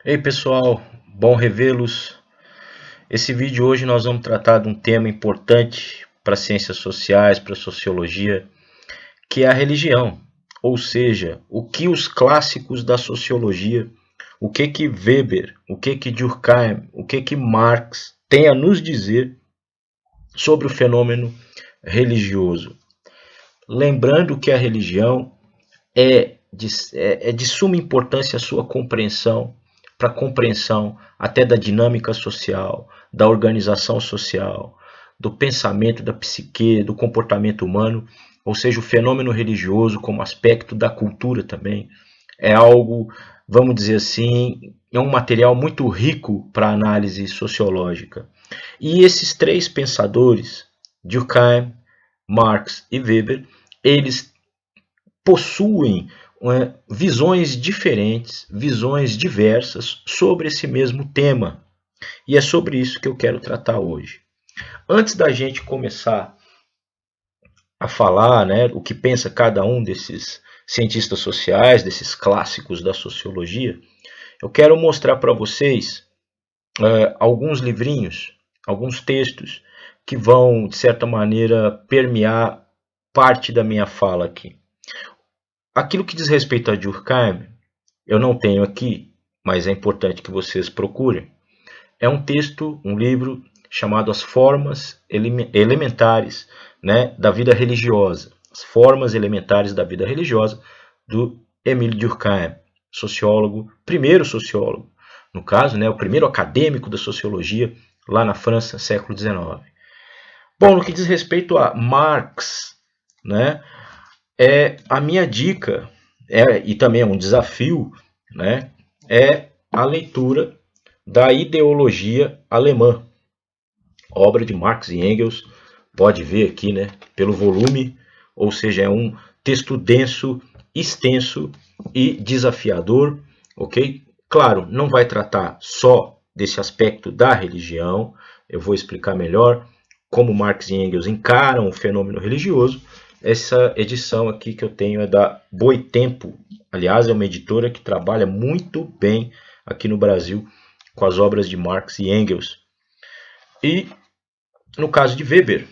Ei pessoal, bom revê-los. Esse vídeo hoje nós vamos tratar de um tema importante para ciências sociais, para sociologia, que é a religião. Ou seja, o que os clássicos da sociologia, o que Weber, o que Durkheim, o que Marx têm a nos dizer sobre o fenômeno religioso. Lembrando que a religião é de suma importância a sua compreensão, para a compreensão até da dinâmica social, da organização social, do pensamento, da psique, do comportamento humano, ou seja, o fenômeno religioso como aspecto da cultura também, é algo, vamos dizer assim, é um material muito rico para análise sociológica. E esses três pensadores, Durkheim, Marx e Weber, eles possuem visões diferentes, visões diversas sobre esse mesmo tema. E é sobre isso que eu quero tratar hoje. Antes da gente começar a falar, né, o que pensa cada um desses cientistas sociais, desses clássicos da sociologia, eu quero mostrar para vocês alguns livrinhos, alguns textos que vão, de certa maneira, permear parte da minha fala aqui. Aquilo que diz respeito a Durkheim, eu não tenho aqui, mas é importante que vocês procurem. É um texto, um livro chamado As Formas Elementares, né, da Vida Religiosa. As Formas Elementares da Vida Religiosa, do Émile Durkheim, sociólogo, primeiro sociólogo, no caso, né, o primeiro acadêmico da sociologia lá na França, século XIX. Bom, no que diz respeito a Marx, né, a minha dica, e também é um desafio, né, é a leitura da Ideologia Alemã, obra de Marx e Engels. Pode ver aqui, né, pelo volume, ou seja, é um texto denso, extenso e desafiador, ok? Claro, não vai tratar só desse aspecto da religião, eu vou explicar melhor como Marx e Engels encaram o fenômeno religioso. Essa edição aqui que eu tenho é da Boitempo, aliás, é uma editora que trabalha muito bem aqui no Brasil com as obras de Marx e Engels. E no caso de Weber,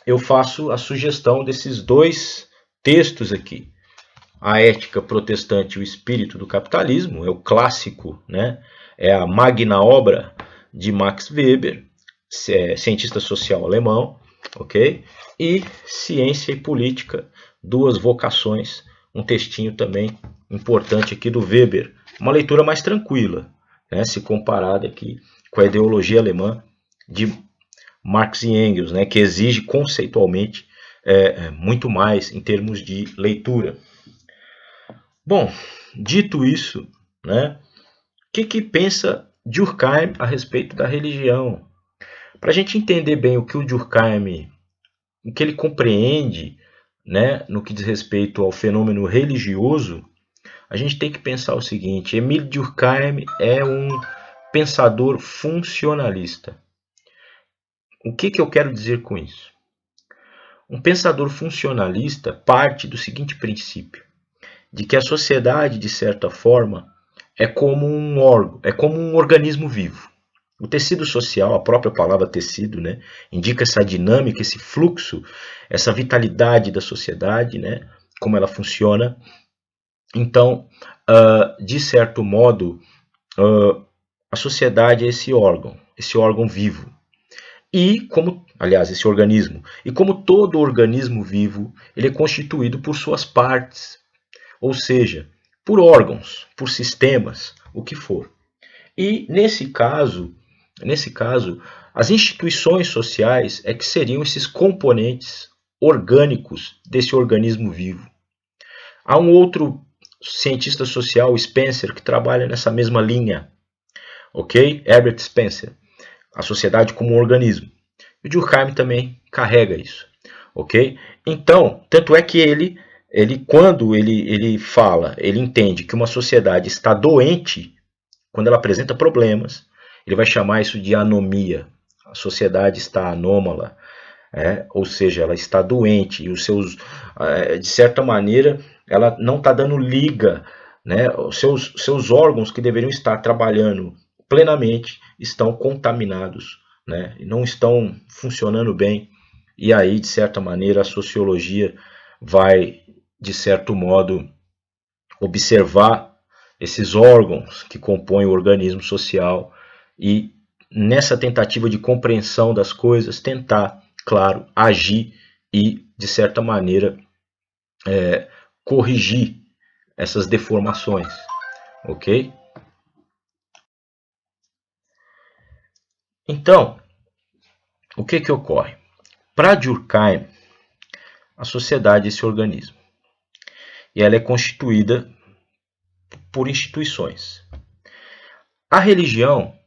eu faço a sugestão desses dois textos aqui. A Ética Protestante e o Espírito do Capitalismo, é o clássico, né? É a magna obra de Max Weber, cientista social alemão, ok? E Ciência e Política, Duas Vocações, um textinho também importante aqui do Weber. Uma leitura mais tranquila, né? Se comparada aqui com a ideologia alemã de Marx e Engels, né? Que exige conceitualmente muito mais em termos de leitura. Bom, dito isso, né? O que pensa Durkheim a respeito da religião? Para a gente entender bem o que o Durkheim, o que ele compreende, né, no que diz respeito ao fenômeno religioso, a gente tem que pensar o seguinte: Émile Durkheim é um pensador funcionalista. O que eu quero dizer com isso? Um pensador funcionalista parte do seguinte princípio, de que a sociedade, de certa forma, é como um órgão, é como um organismo vivo. O tecido social, a própria palavra tecido, né, indica essa dinâmica, esse fluxo, essa vitalidade da sociedade, né, como ela funciona. Então, de certo modo, a sociedade é esse órgão vivo. E como, aliás, esse organismo. E como todo organismo vivo, ele é constituído por suas partes, ou seja, por órgãos, por sistemas, o que for. E nesse caso, as instituições sociais é que seriam esses componentes orgânicos desse organismo vivo. Há um outro cientista social, Spencer, que trabalha nessa mesma linha, ok? Herbert Spencer, a sociedade como um organismo. E o Durkheim também carrega isso, ok? Então, tanto é que ele quando ele fala, ele entende que uma sociedade está doente, quando ela apresenta problemas, ele vai chamar isso de anomia. A sociedade está anômala, ou seja, ela está doente e os seus, de certa maneira, ela não está dando liga, né? Os seus órgãos que deveriam estar trabalhando plenamente estão contaminados, né? E não estão funcionando bem. E aí, de certa maneira, a sociologia vai, de certo modo, observar esses órgãos que compõem o organismo social e, nessa tentativa de compreensão das coisas, tentar, claro, agir e, de certa maneira, corrigir essas deformações, ok? Então, o que que ocorre? Para Durkheim, a sociedade é esse organismo e ela é constituída por instituições. A religião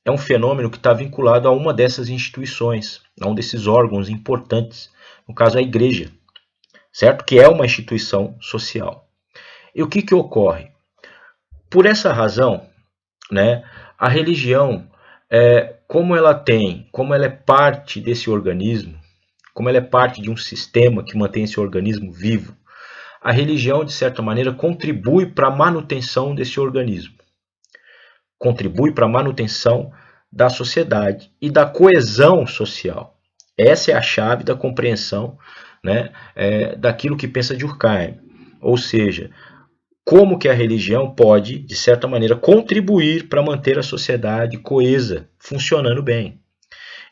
é um fenômeno que está vinculado a uma dessas instituições, a um desses órgãos importantes, no caso a igreja, certo? Que é uma instituição social. E o que que ocorre? Por essa razão, né, a religião, como ela é parte desse organismo, como ela é parte de um sistema que mantém esse organismo vivo, a religião, de certa maneira, contribui para a manutenção desse organismo, contribui para a manutenção da sociedade e da coesão social. Essa é a chave da compreensão, né, daquilo que pensa Durkheim. Ou seja, como que a religião pode, de certa maneira, contribuir para manter a sociedade coesa, funcionando bem.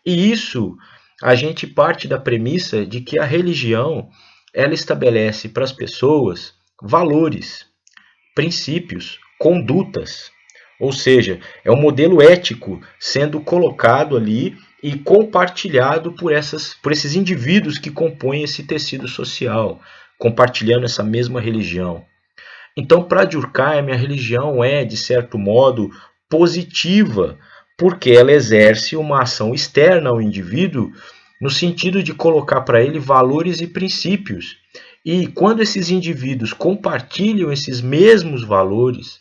E isso, a gente parte da premissa de que a religião, ela estabelece para as pessoas valores, princípios, condutas. Ou seja, é um modelo ético sendo colocado ali e compartilhado por esses indivíduos que compõem esse tecido social, compartilhando essa mesma religião. Então, para Durkheim, a religião é, de certo modo, positiva, porque ela exerce uma ação externa ao indivíduo no sentido de colocar para ele valores e princípios. E quando esses indivíduos compartilham esses mesmos valores,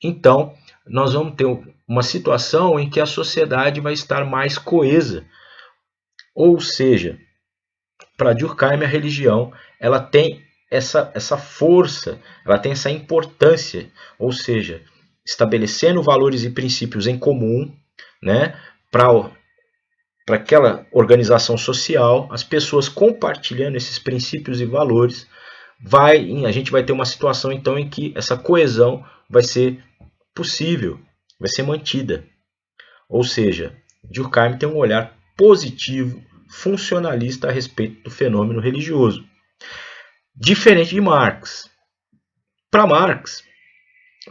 então nós vamos ter uma situação em que a sociedade vai estar mais coesa. Ou seja, para Durkheim, a religião ela tem essa força, ela tem essa importância, ou seja, estabelecendo valores e princípios em comum, né, para aquela organização social, as pessoas compartilhando esses princípios e valores, a gente vai ter uma situação então em que essa coesão vai ser possível, vai ser mantida. Ou seja, Durkheim tem um olhar positivo, funcionalista a respeito do fenômeno religioso. Diferente de Marx. Para Marx,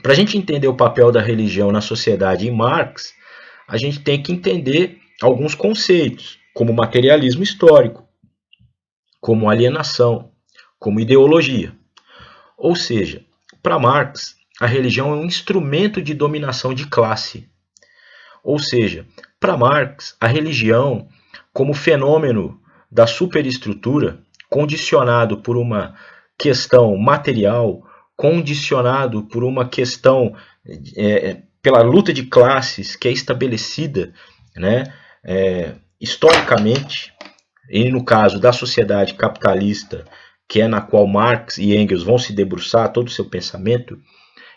para a gente entender o papel da religião na sociedade em Marx, a gente tem que entender alguns conceitos, como materialismo histórico, como alienação, como ideologia. Ou seja, para Marx, a religião é um instrumento de dominação de classe. Ou seja, para Marx, a religião, como fenômeno da superestrutura, condicionado por uma questão material, condicionado por uma questão pela luta de classes que é estabelecida, né, historicamente, e no caso da sociedade capitalista, que é na qual Marx e Engels vão se debruçar todo o seu pensamento.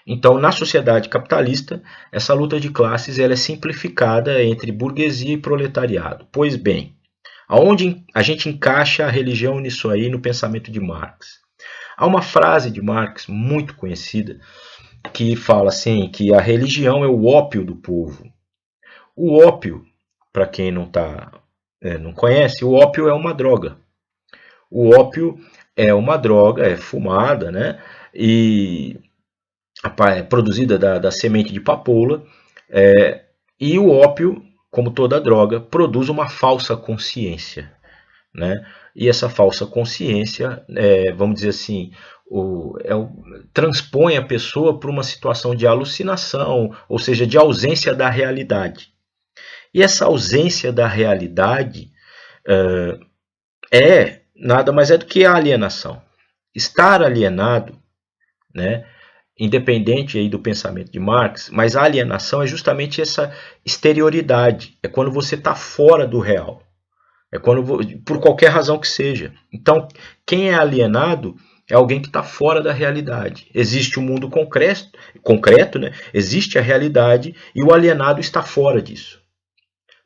Então, na sociedade capitalista, essa luta de classes ela é simplificada entre burguesia e proletariado. Pois bem, aonde a gente encaixa a religião nisso aí no pensamento de Marx? Há uma frase de Marx muito conhecida que fala assim que a religião é o ópio do povo. O ópio, para quem não conhece, o ópio é uma droga. O ópio é uma droga, é fumada, né? E é produzida da semente de papoula. E o ópio, como toda droga, produz uma falsa consciência, né? E essa falsa consciência, vamos dizer assim, transpõe a pessoa para uma situação de alucinação, ou seja, de ausência da realidade. E essa ausência da realidade nada mais é do que a alienação. Estar alienado, né, independente aí do pensamento de Marx, mas a alienação é justamente essa exterioridade, é quando você está fora do real, por qualquer razão que seja. Então, quem é alienado é alguém que está fora da realidade. Existe o mundo concreto, né? Existe a realidade e o alienado está fora disso.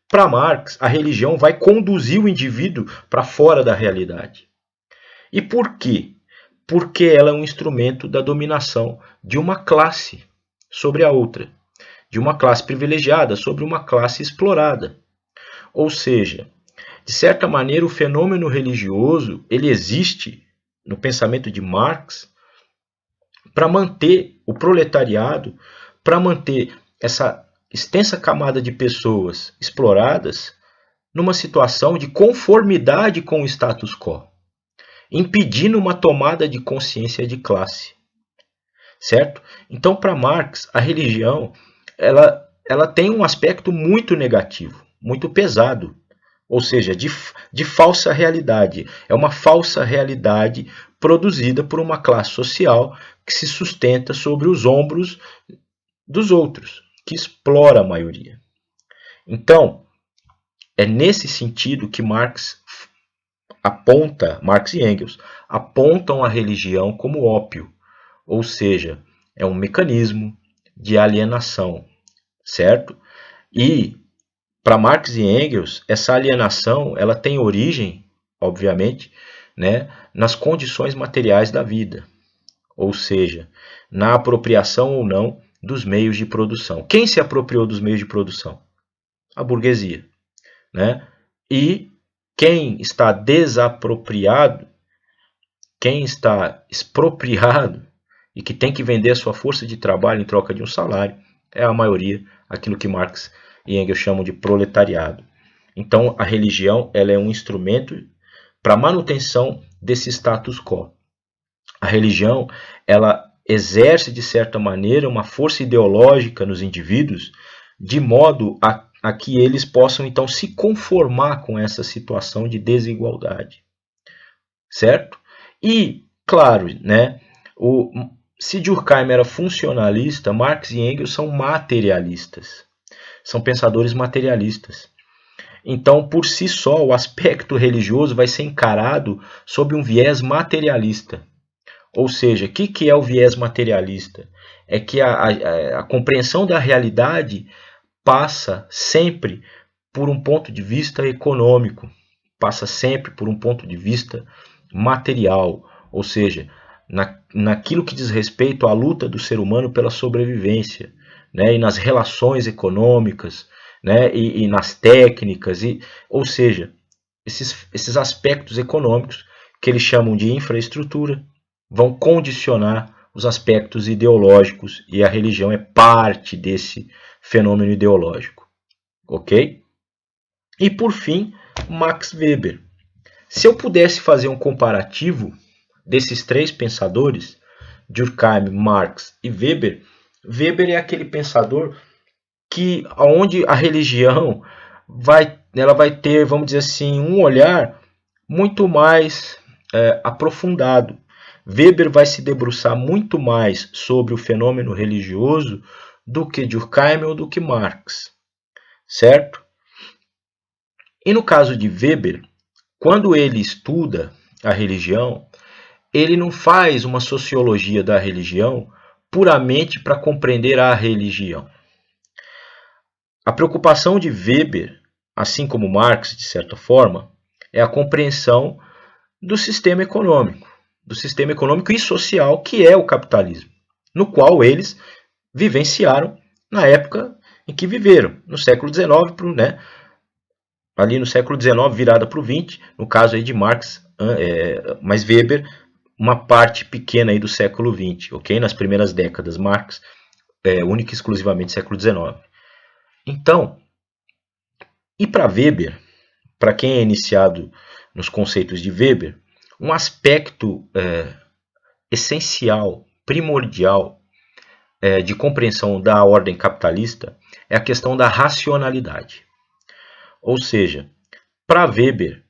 Para Marx, a religião vai conduzir o indivíduo para fora da realidade. E por quê? Porque ela é um instrumento da dominação de uma classe sobre a outra, de uma classe privilegiada sobre uma classe explorada. Ou seja, de certa maneira, o fenômeno religioso ele existe no pensamento de Marx para manter o proletariado, para manter essa extensa camada de pessoas exploradas numa situação de conformidade com o status quo, impedindo uma tomada de consciência de classe, certo? Então, para Marx, a religião ela tem um aspecto muito negativo, muito pesado, ou seja, de falsa realidade. É uma falsa realidade produzida por uma classe social que se sustenta sobre os ombros dos outros, que explora a maioria. Então, é nesse sentido que Marx e Engels apontam a religião como ópio, ou seja, é um mecanismo de alienação, certo? E para Marx e Engels, essa alienação ela tem origem, obviamente, né, nas condições materiais da vida, ou seja, na apropriação ou não dos meios de produção. Quem se apropriou dos meios de produção? A burguesia, né? E quem está desapropriado, quem está expropriado e que tem que vender a sua força de trabalho em troca de um salário, é a maioria, aquilo que Marx e Engels chamam de proletariado. Então, a religião ela é um instrumento para a manutenção desse status quo. A religião ela exerce, de certa maneira, uma força ideológica nos indivíduos, de modo a que eles possam, então, se conformar com essa situação de desigualdade. Certo? E, claro, né, se Durkheim era funcionalista, Marx e Engels são materialistas. São pensadores materialistas. Então, por si só, o aspecto religioso vai ser encarado sob um viés materialista. Ou seja, o que é o viés materialista? É que a compreensão da realidade passa sempre por um ponto de vista econômico, passa sempre por um ponto de vista material, ou seja, naquilo que diz respeito à luta do ser humano pela sobrevivência, né, e nas relações econômicas, né, e nas técnicas, ou seja, esses aspectos econômicos que eles chamam de infraestrutura vão condicionar os aspectos ideológicos e a religião é parte desse fenômeno ideológico, ok? E por fim, Max Weber. Se eu pudesse fazer um comparativo desses três pensadores, Durkheim, Marx e Weber, Weber é aquele pensador que onde a religião ela vai ter, vamos dizer assim, um olhar muito mais aprofundado. Weber vai se debruçar muito mais sobre o fenômeno religioso do que Durkheim ou do que Marx, certo? E no caso de Weber, quando ele estuda a religião, ele não faz uma sociologia da religião puramente para compreender a religião. A preocupação de Weber, assim como Marx, de certa forma, é a compreensão do sistema econômico e social que é o capitalismo, no qual eles vivenciaram na época em que viveram, no século XIX, né? Ali no século XIX, virada para o XX, no caso aí de Marx, mas Weber, uma parte pequena aí do século XX, ok? Nas primeiras décadas, Marx, única e exclusivamente século XIX. Então, e para Weber, para quem é iniciado nos conceitos de Weber, um aspecto essencial, primordial de compreensão da ordem capitalista é a questão da racionalidade. Ou seja, para Weber,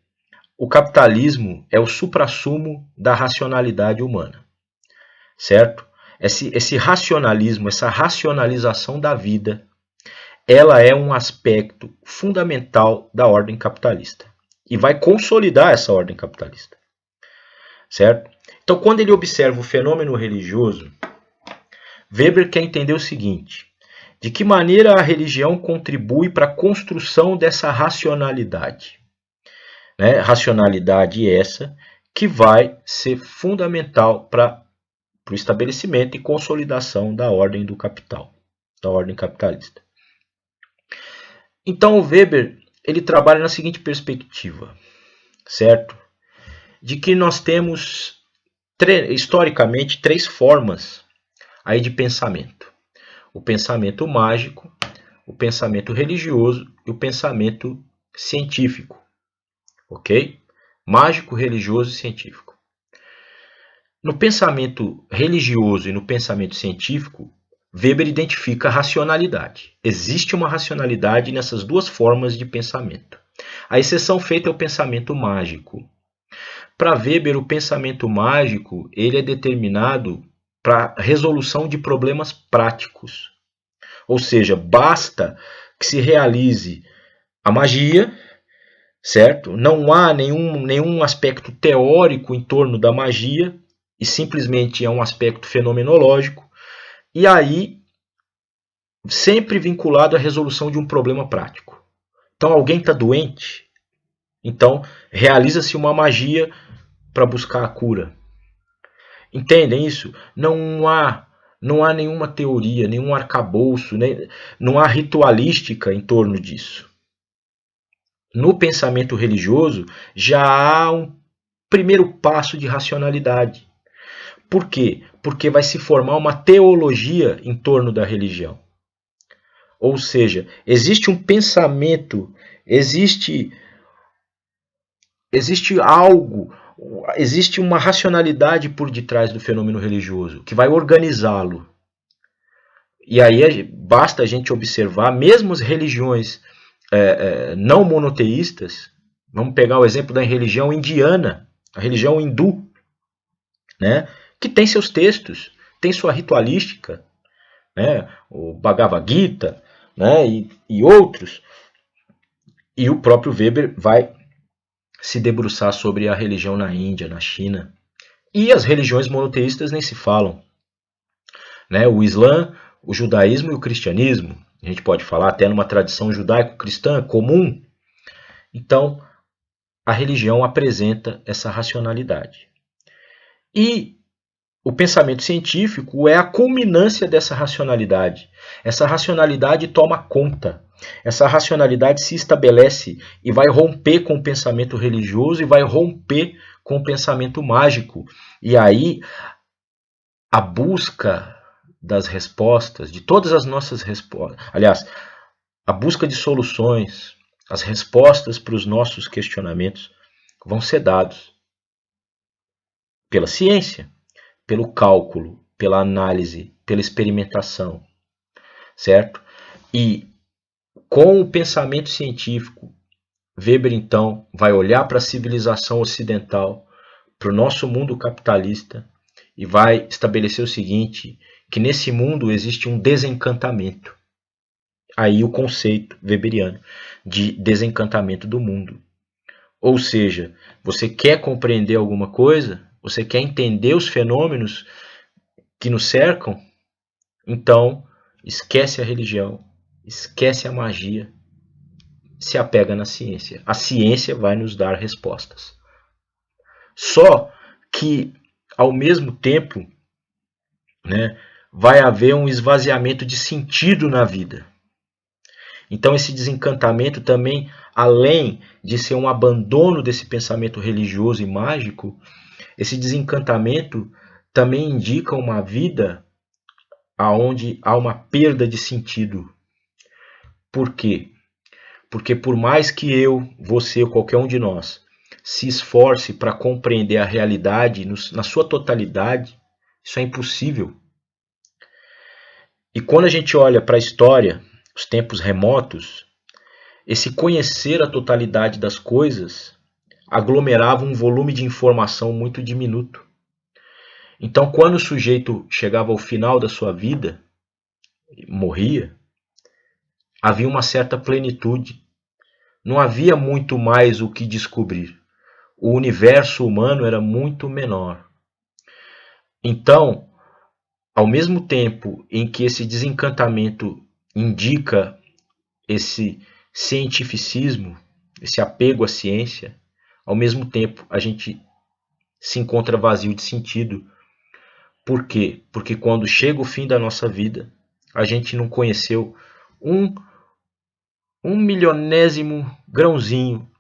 o capitalismo é o suprassumo da racionalidade humana, certo? Esse racionalismo, essa racionalização da vida, ela é um aspecto fundamental da ordem capitalista e vai consolidar essa ordem capitalista, certo? Então, quando ele observa o fenômeno religioso, Weber quer entender o seguinte: de que maneira a religião contribui para a construção dessa racionalidade? Né? Racionalidade essa que vai ser fundamental para o estabelecimento e consolidação da ordem do capital, da ordem capitalista. Então, o Weber ele trabalha na seguinte perspectiva, certo? De que nós temos historicamente três formas aí de pensamento: o pensamento mágico, o pensamento religioso e o pensamento científico, ok? Mágico, religioso e científico. No pensamento religioso e no pensamento científico, Weber identifica a racionalidade. Existe uma racionalidade nessas duas formas de pensamento. A exceção feita é o pensamento mágico. Para Weber, o pensamento mágico ele é determinado para resolução de problemas práticos. Ou seja, basta que se realize a magia, certo? Não há nenhum aspecto teórico em torno da magia, e simplesmente é um aspecto fenomenológico, e aí sempre vinculado à resolução de um problema prático. Então alguém está doente, então realiza-se uma magia para buscar a cura. Entendem isso? Não há nenhuma teoria, nenhum arcabouço, não há ritualística em torno disso. No pensamento religioso já há um primeiro passo de racionalidade. Por quê? Porque vai se formar uma teologia em torno da religião. Ou seja, existe um pensamento, existe algo, existe uma racionalidade por detrás do fenômeno religioso, que vai organizá-lo. E aí basta a gente observar, mesmo as religiões não monoteístas, vamos pegar o exemplo da religião indiana, a religião hindu, né, que tem seus textos, tem sua ritualística, né, o Bhagavad Gita, né, e outros. E o próprio Weber vai se debruçar sobre a religião na Índia, na China. E as religiões monoteístas nem se falam. Né, o Islã, o judaísmo e o cristianismo. A gente pode falar até numa tradição judaico-cristã comum. Então, a religião apresenta essa racionalidade. E o pensamento científico é a culminância dessa racionalidade. Essa racionalidade toma conta. Essa racionalidade se estabelece e vai romper com o pensamento religioso e vai romper com o pensamento mágico. E aí, a busca das respostas, de todas as nossas respostas, aliás, a busca de soluções, as respostas para os nossos questionamentos vão ser dados pela ciência, pelo cálculo, pela análise, pela experimentação, certo? E com o pensamento científico, Weber então vai olhar para a civilização ocidental, para o nosso mundo capitalista e vai estabelecer o seguinte, que nesse mundo existe um desencantamento. Aí o conceito weberiano de desencantamento do mundo. Ou seja, você quer compreender alguma coisa? Você quer entender os fenômenos que nos cercam? Então, esquece a religião, esquece a magia, se apega na ciência. A ciência vai nos dar respostas. Só que, ao mesmo tempo, né, vai haver um esvaziamento de sentido na vida. Então, esse desencantamento também, além de ser um abandono desse pensamento religioso e mágico, esse desencantamento também indica uma vida onde há uma perda de sentido. Por quê? Porque por mais que eu, você ou qualquer um de nós se esforce para compreender a realidade na sua totalidade, isso é impossível. E quando a gente olha para a história, os tempos remotos, esse conhecer a totalidade das coisas aglomerava um volume de informação muito diminuto. Então, quando o sujeito chegava ao final da sua vida, morria, havia uma certa plenitude. Não havia muito mais o que descobrir. O universo humano era muito menor. Então, ao mesmo tempo em que esse desencantamento indica esse cientificismo, esse apego à ciência, ao mesmo tempo a gente se encontra vazio de sentido. Por quê? Porque quando chega o fim da nossa vida, a gente não conheceu um, um milionésimo grãozinho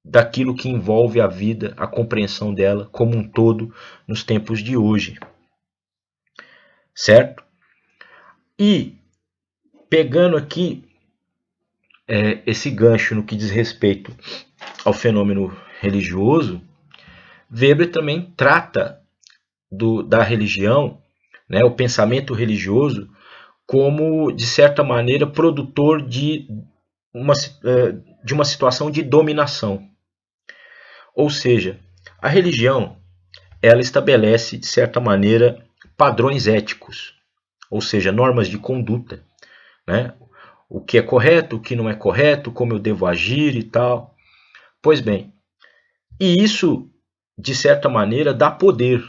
daquilo que envolve a vida, a compreensão dela como um todo nos tempos de hoje, certo? E pegando aqui esse gancho no que diz respeito ao fenômeno religioso, Weber também trata da religião, né, o pensamento religioso, como, de certa maneira, produtor de uma situação de dominação. Ou seja, a religião ela estabelece, de certa maneira, padrões éticos, ou seja, normas de conduta, né? O que é correto, o que não é correto, como eu devo agir e tal. Pois bem, e isso, de certa maneira, dá poder.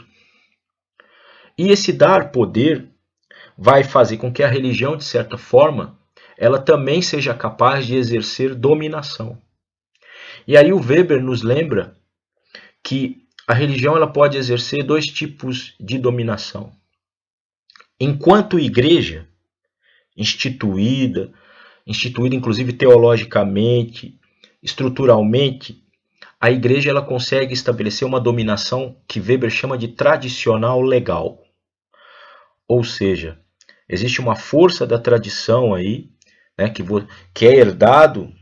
E esse dar poder vai fazer com que a religião, de certa forma, ela também seja capaz de exercer dominação. E aí o Weber nos lembra que a religião ela pode exercer dois tipos de dominação. Enquanto igreja, instituída, instituída inclusive teologicamente, estruturalmente, a igreja ela consegue estabelecer uma dominação que Weber chama de tradicional legal. Ou seja, existe uma força da tradição aí, né, que é herdado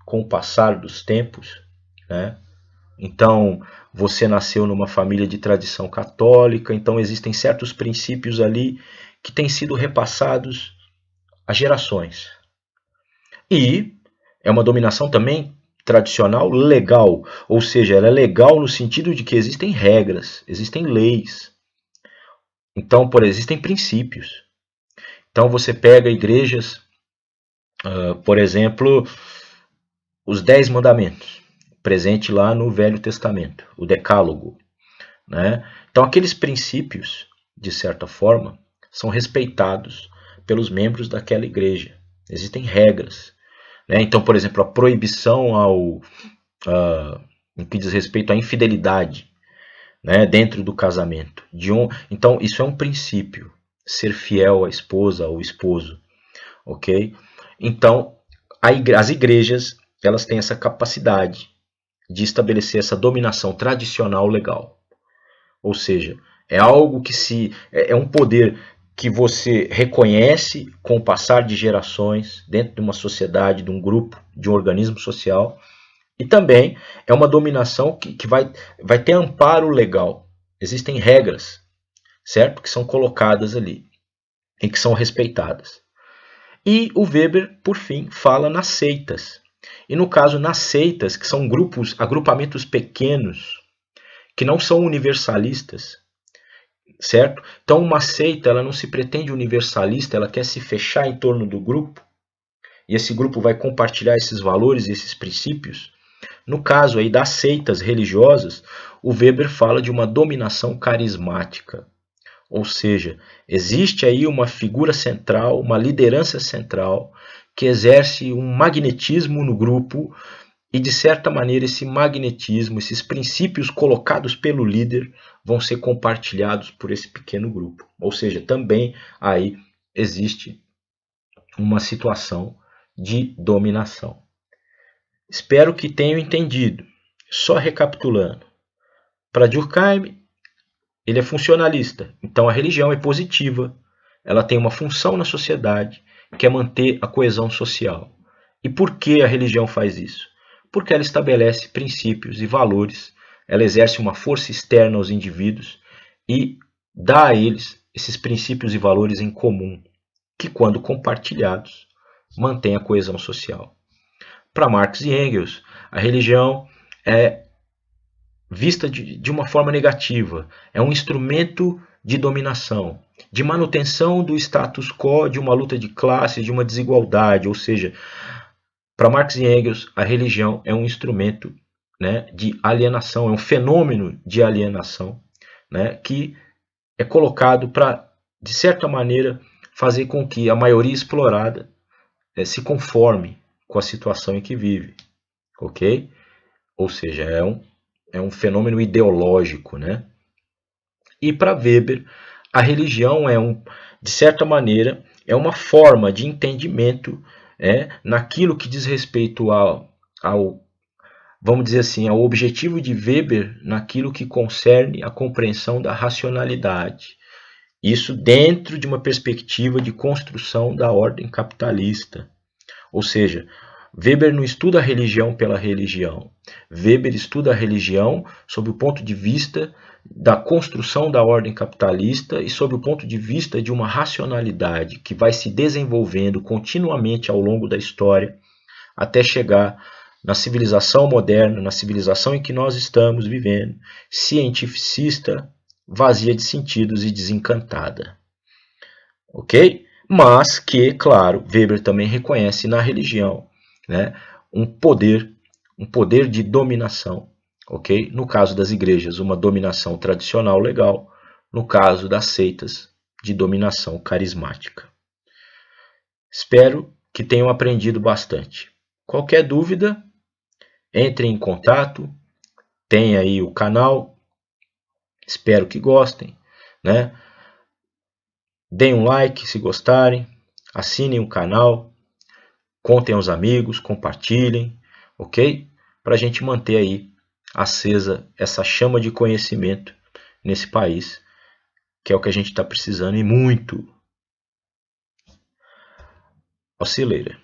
com o passar dos tempos, né? Então, você nasceu numa família de tradição católica, então existem certos princípios ali que têm sido repassados a gerações. E é uma dominação também tradicional legal, ou seja, ela é legal no sentido de que existem regras, existem leis. Então, existem princípios. Então, você pega igrejas, por exemplo, os 10 mandamentos, presente lá no Velho Testamento, o Decálogo, né? Então, aqueles princípios, de certa forma, são respeitados pelos membros daquela igreja. Existem regras, né? Então, por exemplo, a proibição no que diz respeito à infidelidade, né, dentro do casamento. Então, isso é um princípio, ser fiel à esposa ou esposo, ok? Então, as igrejas elas têm essa capacidade de estabelecer essa dominação tradicional legal. Ou seja, é algo que é um poder que você reconhece com o passar de gerações dentro de uma sociedade, de um grupo, de um organismo social, e também é uma dominação que vai ter amparo legal. Existem regras, certo? Que são colocadas ali e que são respeitadas. E o Weber, por fim, fala nas seitas. E no caso, nas seitas, que são agrupamentos pequenos, que não são universalistas, certo? Então, uma seita ela não se pretende universalista, ela quer se fechar em torno do grupo, e esse grupo vai compartilhar esses valores e esses princípios. No caso aí das seitas religiosas, o Weber fala de uma dominação carismática. Ou seja, existe aí uma figura central, uma liderança central, que exerce um magnetismo no grupo e, de certa maneira, esse magnetismo, esses princípios colocados pelo líder vão ser compartilhados por esse pequeno grupo. Ou seja, também aí existe uma situação de dominação. Espero que tenham entendido. Só recapitulando. Para Durkheim, ele é funcionalista, então a religião é positiva, ela tem uma função na sociedade, que é manter a coesão social. E por que a religião faz isso? Porque ela estabelece princípios e valores, ela exerce uma força externa aos indivíduos e dá a eles esses princípios e valores em comum, que quando compartilhados, mantém a coesão social. Para Marx e Engels, a religião é vista de uma forma negativa. É um instrumento de dominação, de manutenção do status quo, de uma luta de classe, de uma desigualdade. Ou seja, para Marx e Engels, a religião é um instrumento, né, de alienação, é um fenômeno de alienação, né, que é colocado para, de certa maneira, fazer com que a maioria explorada se conforme com a situação em que vive, ok? Ou seja, é um fenômeno ideológico, né? E para Weber, a religião de certa maneira, é uma forma de entendimento naquilo que diz respeito ao, vamos dizer assim, ao objetivo de Weber naquilo que concerne a compreensão da racionalidade. Isso dentro de uma perspectiva de construção da ordem capitalista. Ou seja, Weber não estuda a religião pela religião. Weber estuda a religião sob o ponto de vista da construção da ordem capitalista e sob o ponto de vista de uma racionalidade que vai se desenvolvendo continuamente ao longo da história até chegar na civilização moderna, na civilização em que nós estamos vivendo, cientificista, vazia de sentidos e desencantada. Ok? Mas que, claro, Weber também reconhece na religião, né, um poder de dominação, ok? No caso das igrejas, uma dominação tradicional legal, no caso das seitas, de dominação carismática. Espero que tenham aprendido bastante. Qualquer dúvida, entre em contato, tem aí o canal, espero que gostem, né? Deem um like se gostarem, assinem o canal, contem aos amigos, compartilhem, ok? Para a gente manter aí acesa essa chama de conhecimento nesse país, que é o que a gente está precisando e muito. Oscileira.